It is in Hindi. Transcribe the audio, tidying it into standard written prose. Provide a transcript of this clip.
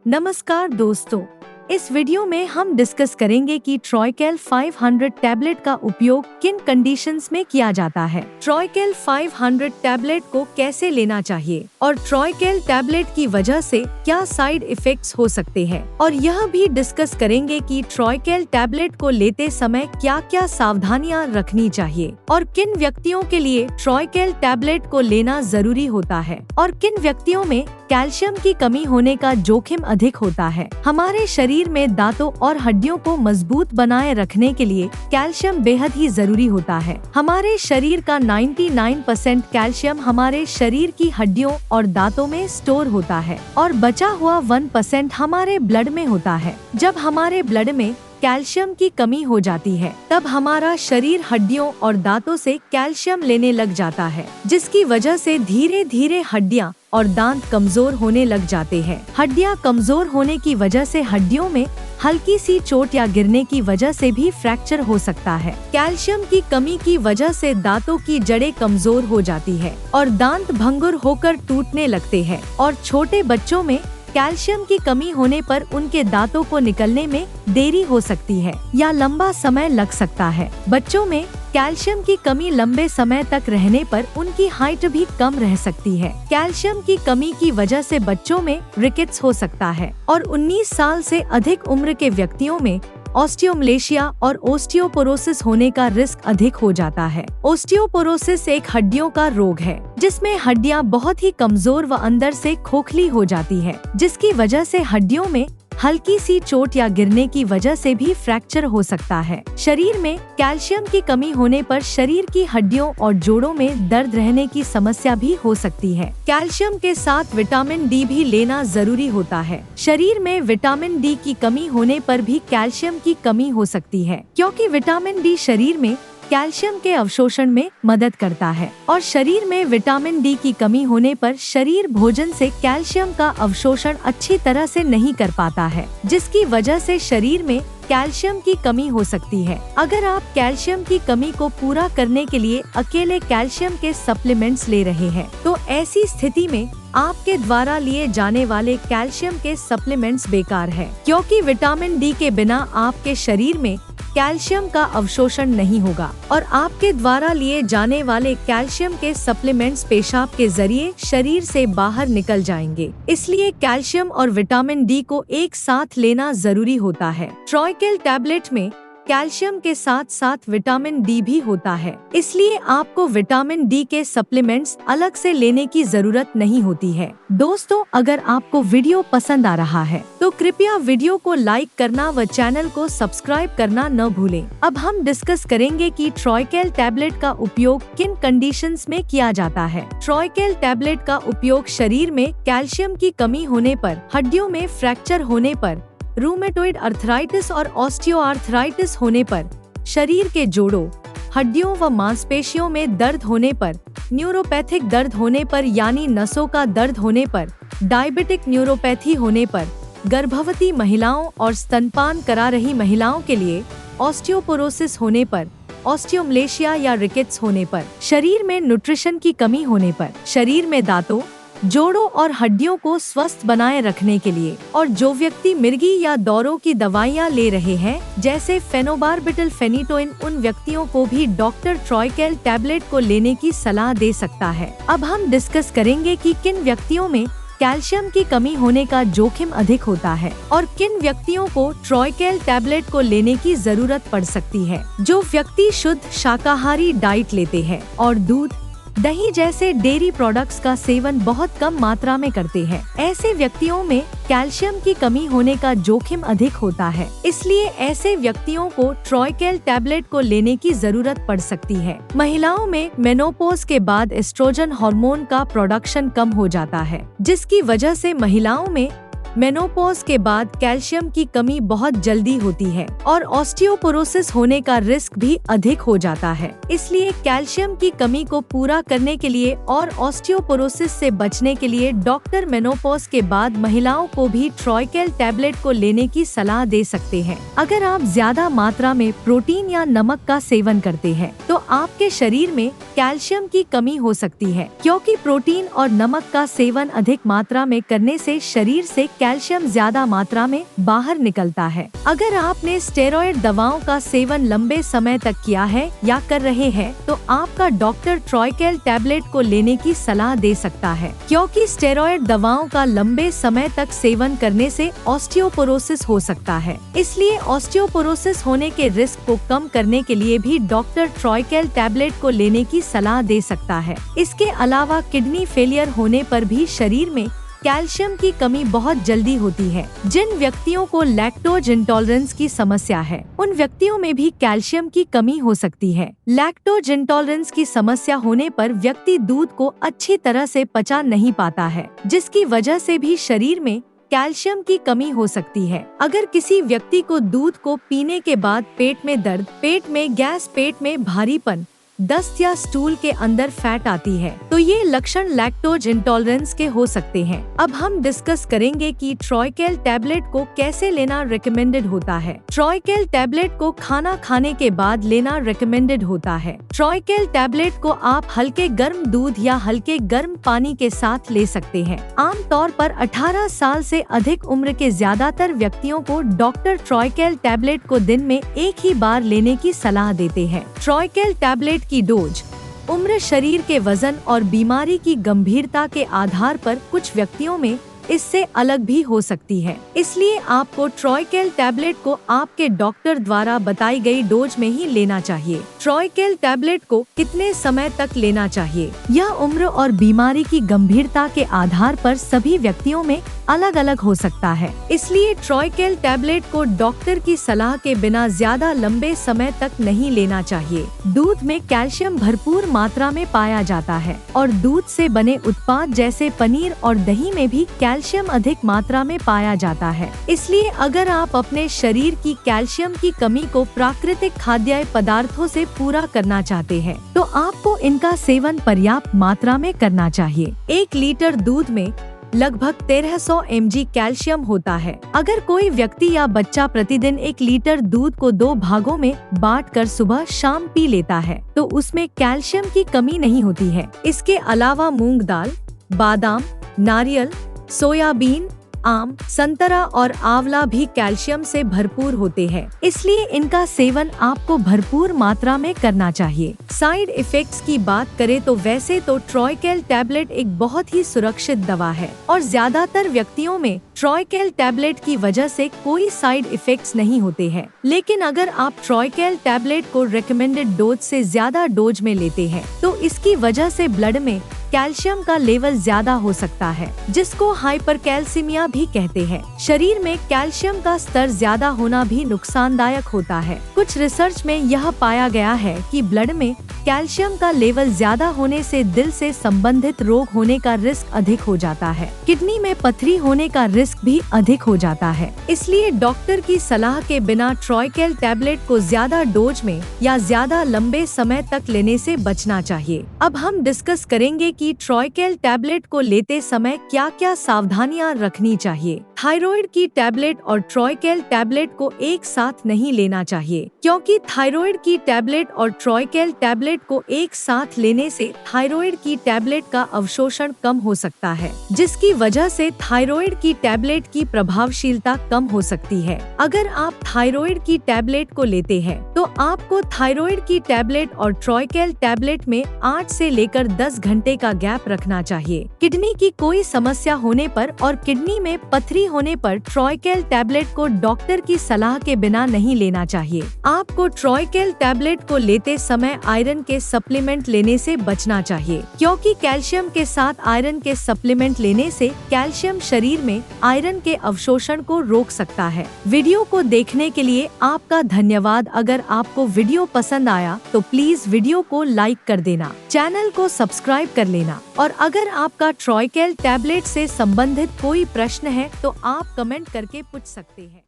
नमस्कार दोस्तों, इस वीडियो में हम डिस्कस करेंगे कि ट्रॉयकेल 500 टैबलेट का उपयोग किन कंडीशंस में किया जाता है। ट्रॉयकेल 500 टैबलेट को कैसे लेना चाहिए और ट्रॉयकेल टैबलेट की वजह से क्या साइड इफेक्ट्स हो सकते हैं, और यह भी डिस्कस करेंगे कि ट्रॉयकेल टैबलेट को लेते समय क्या क्या सावधानियां रखनी चाहिए और किन व्यक्तियों के लिए ट्रॉयकेल टैबलेट को लेना जरूरी होता है और किन व्यक्तियों में कैल्शियम की कमी होने का जोखिम अधिक होता है। हमारे शरीर में दांतों और हड्डियों को मजबूत बनाए रखने के लिए कैल्शियम बेहद ही जरूरी होता है। हमारे शरीर का 99% कैल्शियम हमारे शरीर की हड्डियों और दांतों में स्टोर होता है और बचा हुआ 1% हमारे ब्लड में होता है। जब हमारे ब्लड में कैल्शियम की कमी हो जाती है तब हमारा शरीर हड्डियों और दांतों से कैल्शियम लेने लग जाता है, जिसकी वजह से धीरे धीरे हड्डियां और दांत कमजोर होने लग जाते हैं। हड्डियां कमजोर होने की वजह से हड्डियों में हल्की सी चोट या गिरने की वजह से भी फ्रैक्चर हो सकता है। कैल्शियम की कमी की वजह से दांतों की जड़ें कमजोर हो जाती है और दांत भंगुर होकर टूटने लगते हैं, और छोटे बच्चों में कैल्शियम की कमी होने पर उनके दांतों को निकलने में देरी हो सकती है या लंबा समय लग सकता है। बच्चों में कैल्शियम की कमी लंबे समय तक रहने पर उनकी हाइट भी कम रह सकती है। कैल्शियम की कमी की वजह से बच्चों में रिकेट्स हो सकता है और 19 साल से अधिक उम्र के व्यक्तियों में ऑस्टियोमलेशिया और ओस्टियोपोरोसिस होने का रिस्क अधिक हो जाता है। ओस्टियोपोरोसिस एक हड्डियों का रोग है जिसमें हड्डियां बहुत ही कमजोर व अंदर से खोखली हो जाती है, जिसकी वजह से हड्डियों में हल्की सी चोट या गिरने की वजह से भी फ्रैक्चर हो सकता है। शरीर में कैल्शियम की कमी होने पर शरीर की हड्डियों और जोड़ों में दर्द रहने की समस्या भी हो सकती है। कैल्शियम के साथ विटामिन डी भी लेना जरूरी होता है। शरीर में विटामिन डी की कमी होने पर भी कैल्शियम की कमी हो सकती है, क्योंकि विटामिन डी शरीर में कैल्शियम के अवशोषण में मदद करता है, और शरीर में विटामिन डी की कमी होने पर शरीर भोजन से कैल्शियम का अवशोषण अच्छी तरह से नहीं कर पाता है, जिसकी वजह से शरीर में कैल्शियम की कमी हो सकती है। अगर आप कैल्शियम की कमी को पूरा करने के लिए अकेले कैल्शियम के सप्लीमेंट्स ले रहे हैं, तो ऐसी स्थिति में आपके द्वारा लिए जाने वाले कैल्शियम के सप्लीमेंट्स बेकार है, क्योंकि विटामिन डी के बिना आपके शरीर में कैल्शियम का अवशोषण नहीं होगा और आपके द्वारा लिए जाने वाले कैल्शियम के सप्लीमेंट्स पेशाब के जरिए शरीर से बाहर निकल जाएंगे। इसलिए कैल्शियम और विटामिन डी को एक साथ लेना जरूरी होता है। ट्रॉयकेल टैबलेट में कैल्शियम के साथ साथ विटामिन डी भी होता है, इसलिए आपको विटामिन डी के सप्लीमेंट्स अलग से लेने की जरूरत नहीं होती है। दोस्तों, अगर आपको वीडियो पसंद आ रहा है तो कृपया वीडियो को लाइक करना व चैनल को सब्सक्राइब करना न भूलें। अब हम डिस्कस करेंगे कि ट्रॉयकेल टैबलेट का उपयोग किन कंडीशंस में किया जाता है। ट्रॉयकेल टैबलेट का उपयोग शरीर में कैल्शियम की कमी होने पर, हड्डियों में फ्रैक्चर होने पर, रूमेटोइड अर्थराइटिस और ऑस्टियोआर्थराइटिस होने पर, शरीर के जोड़ों, हड्डियों व मांसपेशियों में दर्द होने पर, न्यूरोपैथिक दर्द होने पर यानी नसों का दर्द होने पर, डायबिटिक न्यूरोपैथी होने पर, गर्भवती महिलाओं और स्तनपान करा रही महिलाओं के लिए ऑस्टियोपोरोसिस होने पर, ऑस्टियोमलेशिया या रिकेट्स होने पर, शरीर में न्यूट्रिशन की कमी होने पर, शरीर में दांतों, जोड़ों और हड्डियों को स्वस्थ बनाए रखने के लिए, और जो व्यक्ति मिर्गी या दौरों की दवाइयाँ ले रहे हैं जैसे फेनोबार्बिटल फेनिटोइन, उन व्यक्तियों को भी डॉक्टर ट्रॉयकेल टैबलेट को लेने की सलाह दे सकता है। अब हम डिस्कस करेंगे कि किन व्यक्तियों में कैल्शियम की कमी होने का जोखिम अधिक होता है और किन व्यक्तियों को ट्रॉयकेल टैबलेट को लेने की जरूरत पड़ सकती है। जो व्यक्ति शुद्ध शाकाहारी डाइट लेते हैं और दूध, दही जैसे डेयरी प्रोडक्ट्स का सेवन बहुत कम मात्रा में करते हैं, ऐसे व्यक्तियों में कैल्शियम की कमी होने का जोखिम अधिक होता है। इसलिए ऐसे व्यक्तियों को ट्रॉयकेल टैबलेट को लेने की जरूरत पड़ सकती है। महिलाओं में मेनोपॉज के बाद एस्ट्रोजन हार्मोन का प्रोडक्शन कम हो जाता है, जिसकी वजह से महिलाओं में मेनोपॉज के बाद कैल्शियम की कमी बहुत जल्दी होती है और ऑस्टियोपोरोसिस होने का रिस्क भी अधिक हो जाता है। इसलिए कैल्शियम की कमी को पूरा करने के लिए और ऑस्टियोपोरोसिस से बचने के लिए डॉक्टर मेनोपॉज के बाद महिलाओं को भी ट्रॉयकेल टैबलेट को लेने की सलाह दे सकते हैं। अगर आप ज्यादा मात्रा में प्रोटीन या नमक का सेवन करते हैं तो आपके शरीर में कैल्शियम की कमी हो सकती है, क्योंकि प्रोटीन और नमक का सेवन अधिक मात्रा में करने से शरीर से कैल्शियम ज्यादा मात्रा में बाहर निकलता है। अगर आपने स्टेरॉयड दवाओं का सेवन लंबे समय तक किया है या कर रहे हैं, तो आपका डॉक्टर ट्रॉयकेल टैबलेट को लेने की सलाह दे सकता है, क्योंकि स्टेरॉयड दवाओं का लंबे समय तक सेवन करने से ऑस्टियोपोरोसिस हो सकता है। इसलिए ऑस्टियोपोरोसिस होने के रिस्क को कम करने के लिए भी डॉक्टर ट्रॉयकेल टैबलेट को लेने की सलाह दे सकता है। इसके अलावा किडनी फेलियर होने पर भी शरीर में कैल्शियम की कमी बहुत जल्दी होती है। जिन व्यक्तियों को लैक्टोज इंटॉलरेंस की समस्या है, उन व्यक्तियों में भी कैल्शियम की कमी हो सकती है। लैक्टोज इंटॉलरेंस की समस्या होने पर व्यक्ति दूध को अच्छी तरह से पचा नहीं पाता है, जिसकी वजह से भी शरीर में कैल्शियम की कमी हो सकती है। अगर किसी व्यक्ति को दूध को पीने के बाद पेट में दर्द, पेट में गैस, पेट में भारीपन, दस्त या स्टूल के अंदर फैट आती है, तो ये लक्षण लैक्टोज इंटॉलरेंस के हो सकते हैं। अब हम डिस्कस करेंगे कि ट्रॉयकेल टैबलेट को कैसे लेना रिकमेंडेड होता है। ट्रॉयकेल टैबलेट को खाना खाने के बाद लेना रिकमेंडेड होता है। ट्रॉयकेल टैबलेट को आप हल्के गर्म दूध या हल्के गर्म पानी के साथ ले सकते हैं। आमतौर पर 18 साल से अधिक उम्र के ज्यादातर व्यक्तियों को डॉक्टर ट्रॉयकेल टैबलेट को दिन में एक ही बार लेने की सलाह देते हैं। ट्रॉयकेल टैबलेट की डोज, उम्र, शरीर के वजन और बीमारी की गंभीरता के आधार पर कुछ व्यक्तियों में इससे अलग भी हो सकती है। इसलिए आपको ट्रॉयकेल टैबलेट को आपके डॉक्टर द्वारा बताई गई डोज में ही लेना चाहिए। ट्रॉयकेल टैबलेट को कितने समय तक लेना चाहिए, यह उम्र और बीमारी की गंभीरता के आधार पर सभी व्यक्तियों में अलग अलग हो सकता है। इसलिए ट्रॉयकेल टैबलेट को डॉक्टर की सलाह के बिना ज्यादा लंबे समय तक नहीं लेना चाहिए। दूध में कैल्शियम भरपूर मात्रा में पाया जाता है और दूध से बने उत्पाद जैसे पनीर और दही में भी कैल्शियम अधिक मात्रा में पाया जाता है। इसलिए अगर आप अपने शरीर की कैल्शियम की कमी को प्राकृतिक खाद्य पदार्थों से पूरा करना चाहते हैं, तो आपको इनका सेवन पर्याप्त मात्रा में करना चाहिए। 1 लीटर दूध में लगभग 1300 mg कैल्शियम होता है। अगर कोई व्यक्ति या बच्चा प्रतिदिन 1 लीटर दूध को 2 भागों में बांटकर सुबह शाम पी लेता है, तो उसमें कैल्शियम की कमी नहीं होती है। इसके अलावा मूंग दाल, बादाम, नारियल, सोयाबीन, आम, संतरा और आंवला भी कैल्शियम से भरपूर होते हैं। इसलिए इनका सेवन आपको भरपूर मात्रा में करना चाहिए। साइड इफेक्ट्स की बात करें तो वैसे तो ट्रॉयकेल टैबलेट एक बहुत ही सुरक्षित दवा है और ज्यादातर व्यक्तियों में ट्रॉयकेल टैबलेट की वजह से कोई साइड इफेक्ट्स नहीं होते हैं। लेकिन अगर आप ट्रॉयकेल टैबलेट को रिकमेंडेड डोज से ज्यादा डोज में लेते हैं, तो इसकी वजह से ब्लड में कैल्शियम का लेवल ज्यादा हो सकता है, जिसको हाइपरकैल्सीमिया भी कहते हैं। शरीर में कैल्शियम का स्तर ज्यादा होना भी नुकसानदायक होता है। कुछ रिसर्च में यह पाया गया है कि ब्लड में कैल्शियम का लेवल ज्यादा होने से दिल से संबंधित रोग होने का रिस्क अधिक हो जाता है। किडनी में पथरी होने का रिस्क भी अधिक हो जाता है। इसलिए डॉक्टर की सलाह के बिना ट्रॉयकेल टैबलेट को ज्यादा डोज में या ज्यादा लंबे समय तक लेने से बचना चाहिए। अब हम डिस्कस करेंगे कि ट्रॉयकेल टैबलेट को लेते समय क्या क्या सावधानियां रखनी चाहिए। थायराइड की टैबलेट और ट्रॉयकेल टैबलेट को एक साथ नहीं लेना चाहिए, क्योंकि थायराइड की टैबलेट और ट्रॉयकेल टैबलेट को एक साथ लेने से थायराइड की टैबलेट का अवशोषण कम हो सकता है, जिसकी वजह से थायराइड की टैबलेट की प्रभावशीलता कम हो सकती है। अगर आप थायराइड की टैबलेट को लेते हैं, तो आपको थायराइड की टैबलेट और ट्रॉयकेल टैबलेट में 8 से लेकर 10 घंटे का गैप रखना चाहिए। किडनी की कोई समस्या होने पर और किडनी में पथरी होने पर ट्रॉयकेल टैबलेट को डॉक्टर की सलाह के बिना नहीं लेना चाहिए। आपको ट्रॉयकेल टैबलेट को लेते समय आयरन के सप्लीमेंट लेने से बचना चाहिए, क्योंकि कैल्शियम के साथ आयरन के सप्लीमेंट लेने से कैल्शियम शरीर में आयरन के अवशोषण को रोक सकता है। वीडियो को देखने के लिए आपका धन्यवाद। अगर आपको वीडियो पसंद आया तो प्लीज वीडियो को लाइक कर देना, चैनल को सब्सक्राइब कर लेना, और अगर आपका ट्रॉयकेल टैबलेट से संबंधित कोई प्रश्न है तो आप कमेंट करके पूछ सकते हैं।